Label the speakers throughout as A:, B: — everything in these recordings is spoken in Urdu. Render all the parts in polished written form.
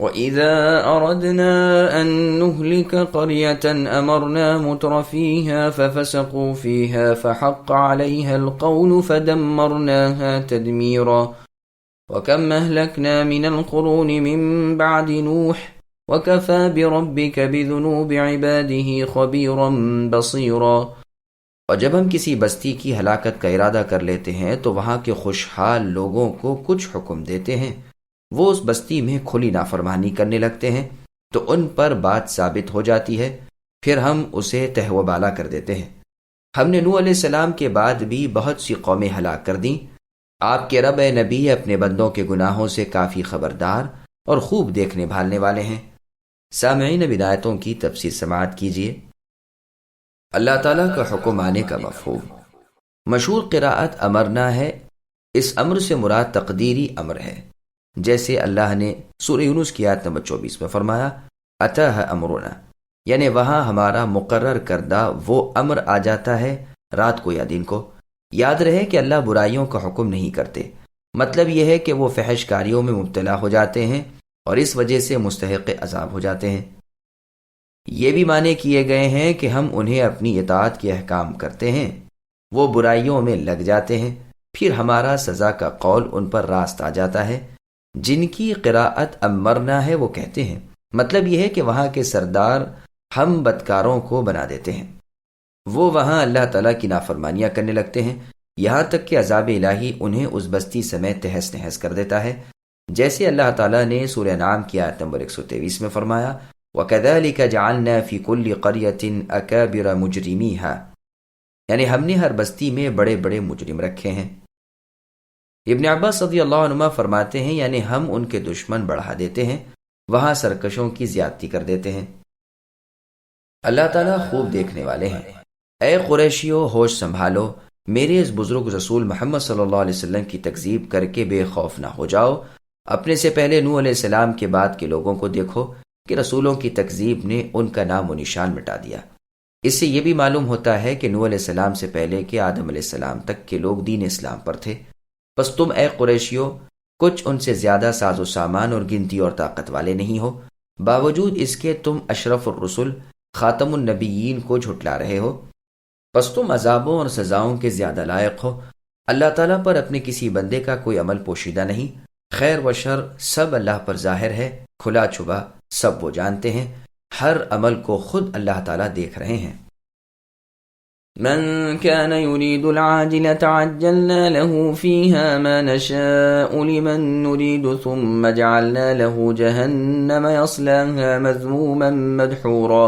A: وَإِذَا أَرَدْنَا أَن نُهْلِكَ قَرْيَةً أَمَرْنَا مُتْرَ فِيهَا فَفَسَقُوا فِيهَا فَحَقَّ عَلَيْهَا الْقَوْلُ فَدَمَّرْنَاهَا تَدْمِيرًا وَكَمْ أَهْلَكْنَا مِنَ الْقُرُونِ مِن بَعْدِ نُوحٍ وَكَفَى بِرَبِّكَ بِذُنُوبِ عِبَادِهِ خَبِيرًا بَصِيرًا۔ اور جب ہم کسی بستی کی ہلاکت کا ارادہ کر لیتے ہیں تو وہاں کے خوشحال لوگوں کو کچھ حکم دیتے ہیں، وہ اس بستی میں کھلی نافرمانی کرنے لگتے ہیں تو ان پر بات ثابت ہو جاتی ہے، پھر ہم اسے تہہ و بالا کر دیتے ہیں۔ ہم نے نوح علیہ السلام کے بعد بھی بہت سی قومیں ہلاک کر دیں۔ آپ کے رب اے نبی اپنے بندوں کے گناہوں سے کافی خبردار اور خوب دیکھنے بھالنے والے ہیں۔ سامعین، اب ہدایتوں کی تفسیر سماعت کیجیے۔ اللہ تعالیٰ کا حکم آنے کا مفہوم۔ مشہور قراءت امرنا ہے، اس امر سے مراد تقدیری امر ہے، جیسے اللہ نے سورہ یونس کی آیت نمبر 24 میں فرمایا اتہ امرنا، یعنی وہاں ہمارا مقرر کردہ وہ امر آ جاتا ہے رات کو یا دن کو۔ یاد رہے کہ اللہ برائیوں کا حکم نہیں کرتے، مطلب یہ ہے کہ وہ فحش کاریوں میں مبتلا ہو جاتے ہیں اور اس وجہ سے مستحق عذاب ہو جاتے ہیں۔ یہ بھی معنی کیے گئے ہیں کہ ہم انہیں اپنی اطاعت کے احکام کرتے ہیں، وہ برائیوں میں لگ جاتے ہیں، پھر ہمارا سزا کا قول ان پر راست آ جاتا ہے۔ جن کی قراءت امرنا ہے وہ کہتے ہیں، مطلب یہ ہے کہ وہاں کے سردار ہم بدکاروں کو بنا دیتے ہیں، وہ وہاں اللہ تعالیٰ کی نافرمانیاں کرنے لگتے ہیں، یہاں تک کہ عذاب الہی انہیں اس بستی سمیت تہس نہس کر دیتا ہے، جیسے اللہ تعالیٰ نے سورہ انعام کی آیت نمبر 123 میں فرمایا وَكَذَلِكَ جَعَلْنَا فِي كُلِّ قَرْيَةٍ أَكَابِرَ مُجْرِمِيهَا، یعنی ہم نے ہر بستی میں بڑے بڑے مجرم رکھے ہیں۔ ابن عباس رضی اللہ عنہما فرماتے ہیں یعنی ہم ان کے دشمن بڑھا دیتے ہیں، وہاں سرکشوں کی زیادتی کر دیتے ہیں۔ اللہ تعالیٰ خوب دیکھنے والے ہیں۔ اے قریشیو، ہوش سنبھالو، میرے اس بزرگ رسول محمد صلی اللہ علیہ وسلم کی تکذیب کر کے بے خوف نہ ہو جاؤ۔ اپنے سے پہلے نوح علیہ السلام کے بعد کے لوگوں کو دیکھو کہ رسولوں کی تکذیب نے ان کا نام و نشان مٹا دیا۔ اس سے یہ بھی معلوم ہوتا ہے کہ نوح علیہ السلام سے پہلے کہ آدم علیہ السلام تک کے لوگ دین اسلام پر تھے، بس تم اے قریشیو کچھ ان سے زیادہ ساز و سامان اور گنتی اور طاقت والے نہیں ہو، باوجود اس کے تم اشرف الرسل خاتم النبیین کو جھٹلا رہے ہو، بس تم عذابوں اور سزاؤں کے زیادہ لائق ہو۔ اللہ تعالیٰ پر اپنے کسی بندے کا کوئی عمل پوشیدہ نہیں، خیر و شر سب اللہ پر ظاہر ہے، کھلا چھپا سب وہ جانتے ہیں، ہر عمل کو خود اللہ تعالیٰ دیکھ رہے ہیں۔ من كان يريد العاجلة عجلنا له فيها ما نشاء لمن نريد ثم جعلنا له جهنم يصلاها مذموما مدحورا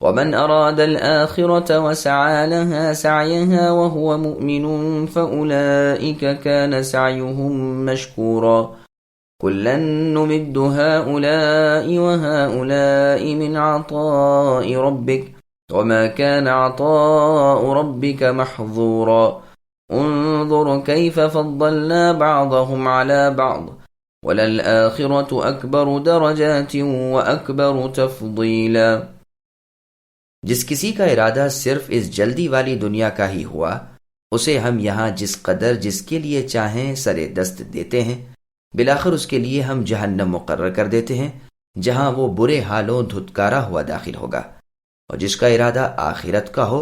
A: ومن أراد الآخرة وسعى لها سعيها وهو مؤمن فأولئك كان سعيهم مشكورا كلا نمد هؤلاء وهؤلاء من عطاء ربك وما كان عطاء ربك محظورا انظر كيف فضلنا بعضهم على بعض وللآخرة أكبر درجات وأكبر تفضيلا۔ جس کسی کا ارادہ صرف اس جلدی والی دنیا کا ہی ہوا، اسے ہم یہاں جس قدر جس کے لیے چاہیں سرے دست دیتے ہیں، بالآخر اس کے لیے ہم جہنم مقرر کر دیتے ہیں جہاں وہ برے حالوں دھتکارا ہوا داخل ہوگا۔ اور جس کا ارادہ آخرت کا ہو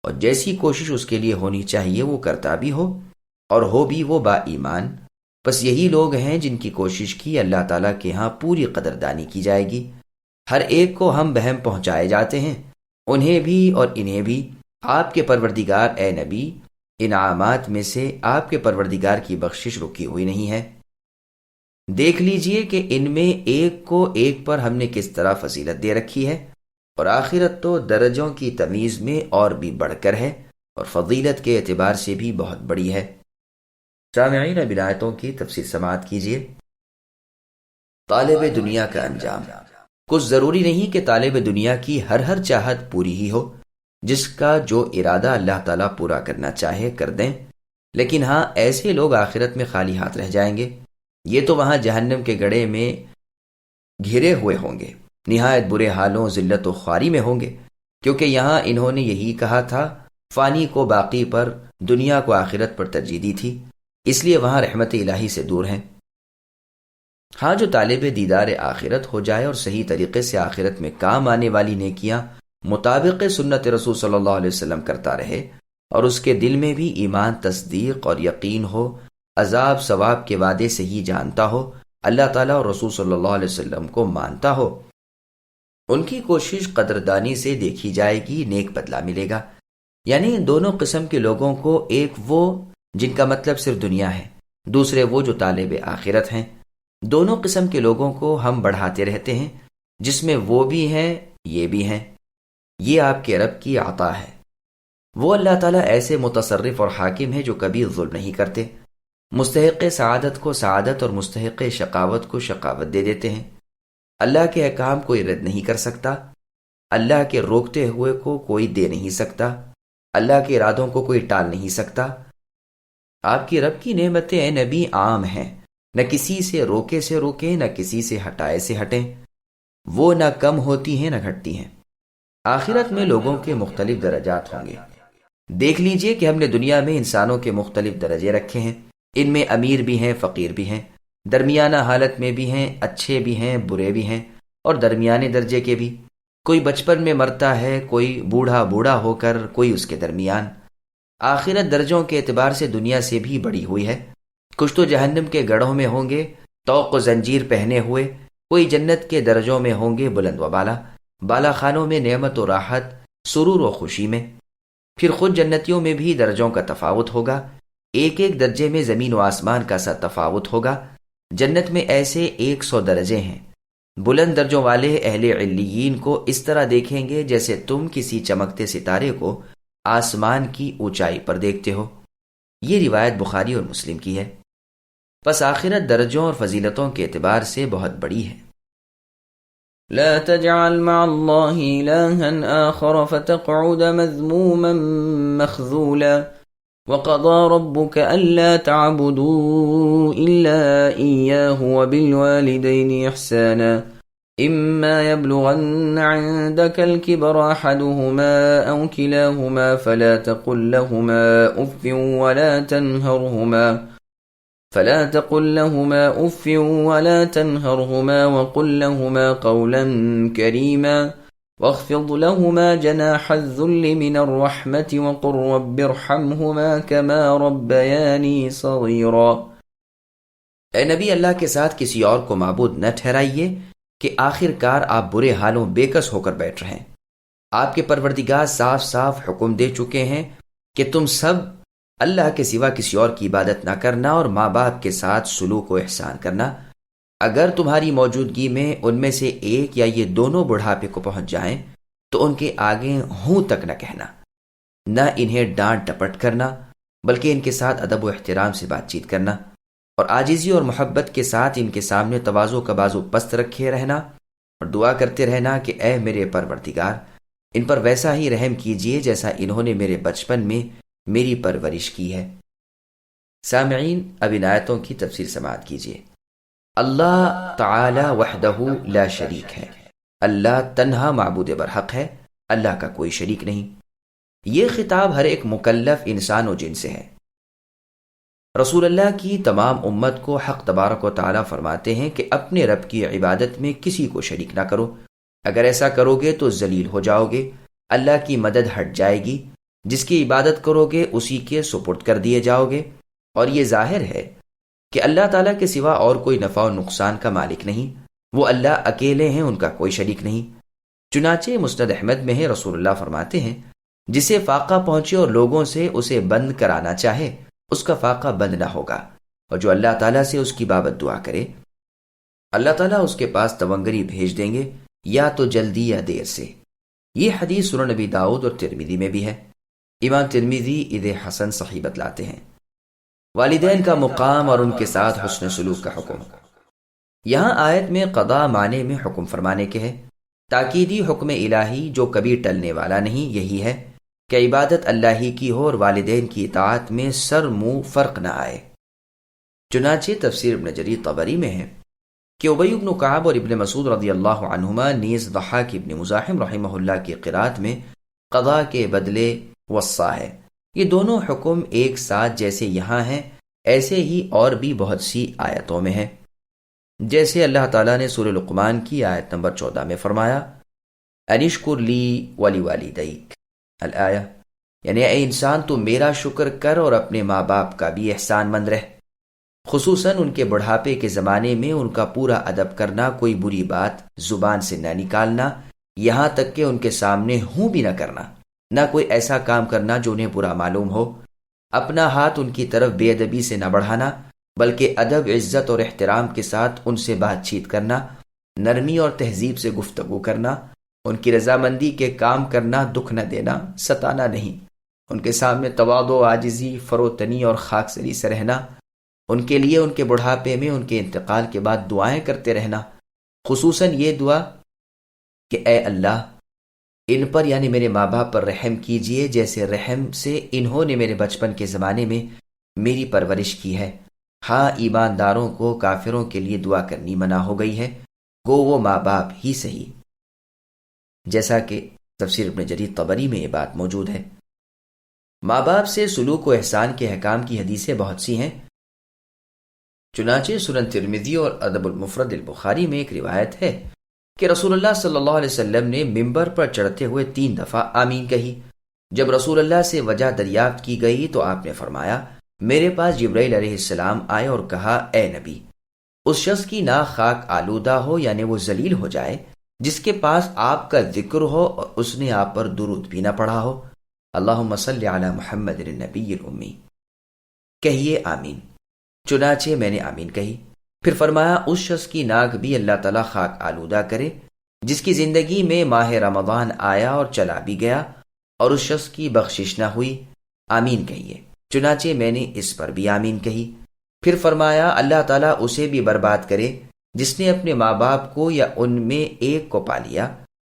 A: اور جیسی کوشش اس کے لیے ہونی چاہیے وہ کرتا بھی ہو اور ہو بھی وہ با ایمان، بس یہی لوگ ہیں جن کی کوشش کی اللہ تعالیٰ کے ہاں پوری قدردانی کی جائے گی۔ ہر ایک کو ہم بہم پہنچائے جاتے ہیں، انہیں بھی اور انہیں بھی۔ آپ کے پروردگار اے نبی، انعامات میں سے آپ کے پروردگار کی بخشش رکی ہوئی نہیں ہے۔ دیکھ لیجئے کہ ان میں ایک کو ایک پر ہم نے کس طرح فضیلت دے رکھی ہے، اور آخرت تو درجوں کی تمیز میں اور بھی بڑھ کر ہے اور فضیلت کے اعتبار سے بھی بہت بڑی ہے۔ سامعین، اب آیتوں کی تفسیر سماعت کیجیے۔ طالب دنیا کا انجام۔ کچھ ضروری نہیں کہ طالب دنیا کی ہر چاہت پوری ہی ہو، جس کا جو ارادہ اللہ تعالیٰ پورا کرنا چاہے کر دیں، لیکن ہاں ایسے لوگ آخرت میں خالی ہاتھ رہ جائیں گے، یہ تو وہاں جہنم کے گڑھے میں گھرے ہوئے ہوں گے، نہایت برے حالوں ذلت و خواری میں ہوں گے، کیونکہ یہاں انہوں نے یہی کہا تھا فانی کو باقی پر، دنیا کو آخرت پر ترجیح دی تھی، اس لیے وہاں رحمت الہی سے دور ہیں۔
B: ہاں، جو طالب دیدار آخرت ہو جائے اور صحیح طریقے سے آخرت میں کام آنے والی نیکیاں مطابق سنت رسول صلی اللہ علیہ وسلم کرتا رہے اور اس کے دل میں بھی ایمان، تصدیق اور یقین ہو، عذاب ثواب کے وعدے سے ہی جانتا ہو، اللہ تعالیٰ اور رسول صلی اللہ علیہ وسلم کو مانتا ہو، ان کی کوشش قدردانی سے دیکھی جائے گی، نیک بدلہ ملے گا۔ یعنی دونوں قسم کے لوگوں کو، ایک وہ جن کا مطلب صرف دنیا ہے، دوسرے وہ جو طالب آخرت ہیں، دونوں قسم کے لوگوں کو ہم بڑھاتے رہتے ہیں، جس میں وہ بھی ہیں یہ بھی ہیں۔ یہ آپ کے رب کی عطا ہے۔ وہ اللہ تعالیٰ ایسے متصرف اور حاکم ہے جو کبھی ظلم نہیں کرتے، مستحق سعادت کو سعادت اور مستحق شقاوت کو شقاوت دے دیتے ہیں۔ اللہ کے احکام کوئی رد نہیں کر سکتا، اللہ کے روکتے ہوئے کو کوئی دے نہیں سکتا، اللہ کے ارادوں کو کوئی ٹال نہیں سکتا۔ آپ کی رب کی نعمتیں اے نبی عام ہیں، نہ کسی سے روکیں نہ کسی سے ہٹائے سے ہٹیں، وہ نہ کم ہوتی ہیں نہ گھٹتی ہیں۔ آخرت میں لوگوں کے مختلف درجات ہوں گے۔ دیکھ لیجئے کہ ہم نے دنیا میں انسانوں کے مختلف درجے رکھے ہیں، ان میں امیر بھی ہیں، فقیر بھی ہیں، درمیانہ حالت میں بھی ہیں، اچھے بھی ہیں، برے بھی ہیں، اور درمیانے درجے کے بھی۔ کوئی بچپن میں مرتا ہے، کوئی بوڑھا ہو کر، کوئی اس کے درمیان۔ آخرت درجوں کے اعتبار سے دنیا سے بھی بڑی ہوئی ہے۔ کچھ تو جہنم کے گڑھوں میں ہوں گے طوق و زنجیر پہنے ہوئے، کوئی جنت کے درجوں میں ہوں گے بلند و بالا خانوں میں نعمت و راحت، سرور و خوشی میں۔ پھر خود جنتیوں میں بھی درجوں کا تفاوت ہوگا، ایک ایک درجے میں زمین و آسمان کا سا تفاوت ہوگا۔ جنت میں ایسے 100 درجے ہیں۔ بلند درجوں والے اہل علیین کو اس طرح دیکھیں گے جیسے تم کسی چمکتے ستارے کو آسمان کی اونچائی پر دیکھتے ہو۔ یہ روایت بخاری اور مسلم کی ہے۔ پس آخرت درجوں اور فضیلتوں کے اعتبار سے بہت بڑی ہے۔
A: لا تجعل مع الله إلها آخر فتقعد مذموما مخذولا وقضى ربك ألا تعبدوا إلا إياه وبالوالدين إحسانا إما يبلغن عندك الكبر أحدهما أو كلاهما فلا تقل لهما أف ولا تنهرهما وقل لهما قولا كريما واخفض لهما جناح الذل من الرحمة وقل رب ارحمهما كما ربياني صغيرا۔
B: اے نبی، اللہ کے ساتھ کسی اور کو معبود نہ ٹھہرائیے کہ آخر کار آپ برے حالوں بے کس ہو کر بیٹھ رہیں۔ آپ کے پروردگار صاف صاف حکم دے چکے ہیں کہ تم سب اللہ کے سوا کسی اور کی عبادت نہ کرنا اور ماں باپ کے ساتھ سلوک و احسان کرنا۔ اگر تمہاری موجودگی میں ان میں سے ایک یا یہ دونوں بڑھاپے کو پہنچ جائیں تو ان کے آگے ہوں تک نہ کہنا، نہ انہیں ڈانٹ ڈپٹ کرنا، بلکہ ان کے ساتھ ادب و احترام سے بات چیت کرنا، اور عاجزی اور محبت کے ساتھ ان کے سامنے تواضع کا بازو پست رکھے رہنا اور دعا کرتے رہنا کہ اے میرے پروردگار، ان پر ویسا ہی رحم کیجیے جیسا انہوں نے میرے بچپن میں میری پرورش کی ہے۔ سامعین، اب ان آیتوں کی تفسیر سماعت کیجیے۔ اللہ تعالی وحدہ لا شریک ہے، اللہ تنہا معبود برحق ہے، اللہ کا کوئی شریک نہیں۔ یہ خطاب ہر ایک مکلف انسان و جن سے ہے۔ رسول اللہ کی تمام امت کو حق تبارک و تعالی فرماتے ہیں کہ اپنے رب کی عبادت میں کسی کو شریک نہ کرو، اگر ایسا کرو گے تو ذلیل ہو جاؤ گے، اللہ کی مدد ہٹ جائے گی، جس کی عبادت کرو گے اسی کے سپرد کر دیے جاؤ گے، اور یہ ظاہر ہے کہ اللہ تعالیٰ کے سوا اور کوئی نفع و نقصان کا مالک نہیں، وہ اللہ اکیلے ہیں، ان کا کوئی شریک نہیں۔ چنانچہ مسند احمد میں ہے، رسول اللہ فرماتے ہیں جسے فاقہ پہنچے اور لوگوں سے اسے بند کرانا چاہے اس کا فاقہ بند نہ ہوگا، اور جو اللہ تعالیٰ سے اس کی بابت دعا کرے اللہ تعالیٰ اس کے پاس تونگری بھیج دیں گے، یا تو جلدی یا دیر سے۔ یہ حدیث سنن نبی داؤد اور ترمذی میں بھی ہے۔ امام ترمذی اسے حسن صحیح بتلاتے ہیں۔ والدین کا مقام اور ان کے ساتھ حسن سلوک کا حکم۔ یہاں آیت میں قضا معنی میں حکم فرمانے کے ہے، تاکیدی حکم الہی جو کبھی ٹلنے والا نہیں، یہی ہے کہ عبادت اللہ ہی کی ہو اور والدین کی اطاعت میں سر منہ فرق نہ آئے۔ چنانچہ تفسیر ابن جریر طبری میں ہے کہ ابی بن کعب اور ابن مسعود رضی اللہ عنہما نیز ضحاک ابن مزاحم رحمہ اللہ کی قرات میں قضا کے بدلے وصا ہے۔ یہ دونوں حکم ایک ساتھ جیسے یہاں ہیں ایسے ہی اور بھی بہت سی آیتوں میں ہے۔ جیسے اللہ تعالیٰ نے سورہ لقمان کی آیت نمبر 14 میں فرمایا انشکر لی ولی والدیک الآیہ، یعنی اے انسان تو میرا شکر کر اور اپنے ماں باپ کا بھی احسان مند رہ، خصوصاً ان کے بڑھاپے کے زمانے میں ان کا پورا ادب کرنا، کوئی بری بات زبان سے نہ نکالنا، یہاں تک کہ ان کے سامنے ہوں بھی نہ کرنا، نہ کوئی ایسا کام کرنا جو انہیں برا معلوم ہو، اپنا ہاتھ ان کی طرف بے ادبی سے نہ بڑھانا بلکہ ادب، عزت اور احترام کے ساتھ ان سے بات چیت کرنا، نرمی اور تہذیب سے گفتگو کرنا، ان کی رضامندی کے کام کرنا، دکھ نہ دینا، ستانا نہیں، ان کے سامنے تواضع، عاجزی، فروتنی اور خاکساری سے رہنا، ان کے لیے ان کے بڑھاپے میں ان کے انتقال کے بعد دعائیں کرتے رہنا، خصوصاً یہ دعا کہ اے اللہ ان پر یعنی میرے ماں باپ پر رحم کیجئے جیسے رحم سے انہوں نے میرے بچپن کے زمانے میں میری پرورش کی ہے۔ ہاں، ایمانداروں کو کافروں کے لیے دعا کرنی منع ہو گئی ہے، گو وہ ماں باپ ہی صحیح، جیسا کہ تفسیر ابن جریر طبری میں یہ بات موجود ہے۔ ماں باپ سے سلوک و احسان کے احکام کی حدیثیں بہت سی ہیں، چنانچہ سنن ترمذی اور ادب المفرد البخاری میں ایک روایت ہے کہ رسول اللہ صلی اللہ علیہ وسلم نے ممبر پر چڑھتے ہوئے 3 دفعہ آمین کہی۔ جب رسول اللہ سے وجہ دریافت کی گئی تو آپ نے فرمایا میرے پاس جبرائیل علیہ السلام آئے اور کہا اے نبی، اس شخص کی ناک خاک آلودہ ہو یعنی وہ ذلیل ہو جائے جس کے پاس آپ کا ذکر ہو اور اس نے آپ پر درود بھی نہ پڑھا ہو، اللہم صلی علی محمد النبی الامی، کہیے آمین۔ چنانچہ میں نے آمین کہی، پھر فرمایا اس شخص کی ناک بھی اللہ تعالیٰ خاک آلودہ کرے جس کی زندگی میں ماہ رمضان آیا اور چلا بھی گیا اور اس شخص کی بخشش نہ ہوئی، آمین کہیے۔ چنانچہ میں نے اس پر بھی آمین کہی، پھر فرمایا اللہ تعالیٰ اسے بھی برباد کرے جس نے اپنے ماں باپ کو یا ان میں ایک کو پا لیا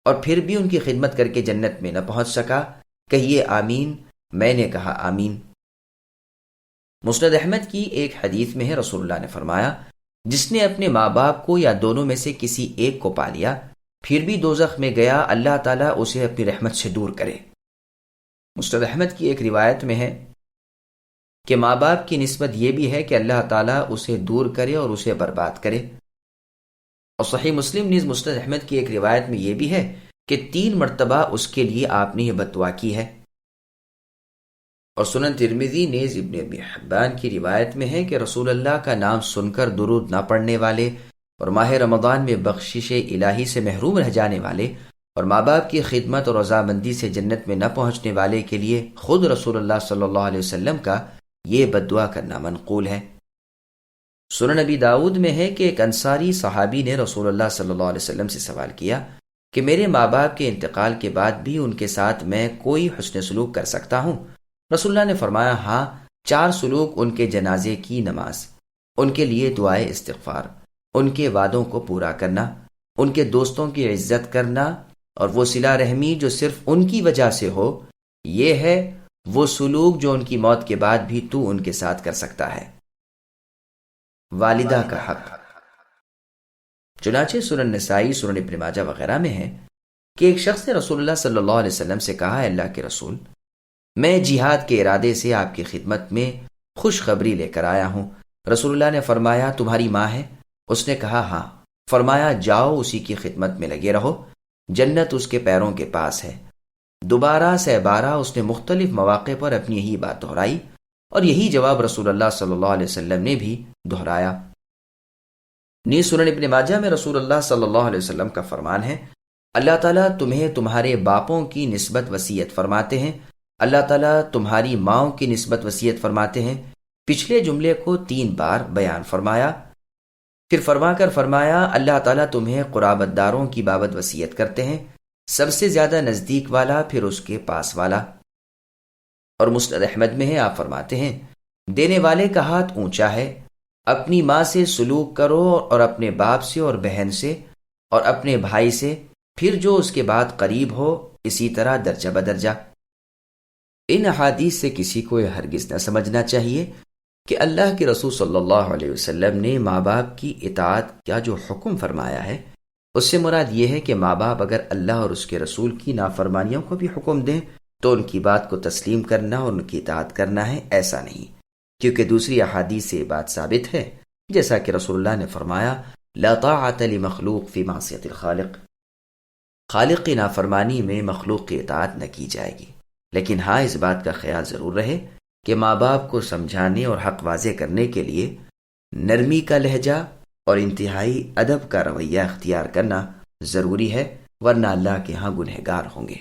B: اور پھر بھی ان کی خدمت کر کے جنت میں نہ پہنچ سکا، کہیے آمین۔ میں نے کہا آمین۔ مسند احمد کی ایک حدیث میں ہے رسول اللہ نے فرمایا جس نے اپنے ماں باپ کو یا دونوں میں سے کسی ایک کو پا لیا پھر بھی دوزخ میں گیا، اللہ تعالیٰ اسے اپنی رحمت سے دور کرے۔ مسند احمد کی ایک روایت میں ہے کہ ماں باپ کی نسبت یہ بھی ہے کہ اللہ تعالیٰ اسے دور کرے اور اسے برباد کرے، اور صحیح مسلم نیز مسند احمد کی ایک روایت میں یہ بھی ہے کہ 3 مرتبہ اس کے لیے آپ نے یہ بد دعا کی ہے، اور سنن ترمذی نیز ابن ابی حبان کی روایت میں ہے کہ رسول اللہ کا نام سن کر درود نہ پڑھنے والے اور ماہ رمضان میں بخشش الہی سے محروم رہ جانے والے اور ماں باپ کی خدمت اور رضامندی سے جنت میں نہ پہنچنے والے کے لیے خود رسول اللہ صلی اللہ علیہ وسلم کا یہ بد دعا کرنا منقول ہے۔ سنن نبی داؤد میں ہے کہ ایک انصاری صحابی نے رسول اللہ صلی اللہ علیہ وسلم سے سوال کیا کہ میرے ماں باپ کے انتقال کے بعد بھی ان کے ساتھ میں کوئی حسن سلوک کر سکتا ہوں؟ رسول اللہ نے فرمایا ہاں، 4 سلوک: ان کے جنازے کی نماز، ان کے لیے دعائے استغفار، ان کے وعدوں کو پورا کرنا، ان کے دوستوں کی عزت کرنا، اور وہ صلہ رحمی جو صرف ان کی وجہ سے ہو، یہ ہے وہ سلوک جو ان کی موت کے بعد بھی تو ان کے ساتھ کر سکتا ہے۔ والدہ کا حق، چنانچہ سنن نسائی، سنن ابن ماجہ وغیرہ میں ہے کہ ایک شخص نے رسول اللہ صلی اللہ علیہ وسلم سے کہا، اللہ کے رسول، میں جہاد کے ارادے سے آپ کی خدمت میں خوشخبری لے کر آیا ہوں۔ رسول اللہ نے فرمایا تمہاری ماں ہے؟ اس نے کہا ہاں۔ فرمایا جاؤ اسی کی خدمت میں لگے رہو، جنت اس کے پیروں کے پاس ہے۔ دوبارہ سہ بارہ اس نے مختلف مواقع پر اپنی یہی بات دہرائی اور یہی جواب رسول اللہ صلی اللہ علیہ وسلم نے بھی دہرایا۔ نیز سنن ابن ماجہ میں رسول اللہ صلی اللہ علیہ وسلم کا فرمان ہے، اللہ تعالیٰ تمہیں تمہارے باپوں کی نسبت وصیت فرماتے ہیں، اللہ تعالیٰ تمہاری ماؤں کی نسبت وصیت فرماتے ہیں۔ پچھلے جملے کو 3 بار بیان فرمایا، پھر فرما کر فرمایا اللہ تعالیٰ تمہیں قرابت داروں کی بابت وصیت کرتے ہیں، سب سے زیادہ نزدیک والا پھر اس کے پاس والا۔ اور مسند احمد میں ہے، آپ فرماتے ہیں دینے والے کا ہاتھ اونچا ہے، اپنی ماں سے سلوک کرو اور اپنے باپ سے اور بہن سے اور اپنے بھائی سے، پھر جو اس کے بعد قریب ہو، اسی طرح درجہ بدرجہ۔ ان احادیث سے کسی کو یہ ہرگز نہ سمجھنا چاہیے کہ اللہ کے رسول صلی اللہ علیہ وسلم نے ماں باپ کی اطاعت کا جو حکم فرمایا ہے اس سے مراد یہ ہے کہ ماں باپ اگر اللہ اور اس کے رسول کی نافرمانیوں کو بھی حکم دیں تو ان کی بات کو تسلیم کرنا اور ان کی اطاعت کرنا ہے، ایسا نہیں، کیونکہ دوسری احادیث سے یہ بات ثابت ہے، جیسا کہ رسول اللہ نے فرمایا لا طاعت لمخلوق فی معصیت الخالق، خالق کی نافرمانی میں مخلوق کی اطاعت نہ کی جائے گی، لیکن ہاں اس بات کا خیال ضرور رہے کہ ماں باپ کو سمجھانے اور حق واضح کرنے کے لیے نرمی کا لہجہ اور انتہائی ادب کا رویہ اختیار کرنا ضروری ہے، ورنہ اللہ کے ہاں گنہگار ہوں گے۔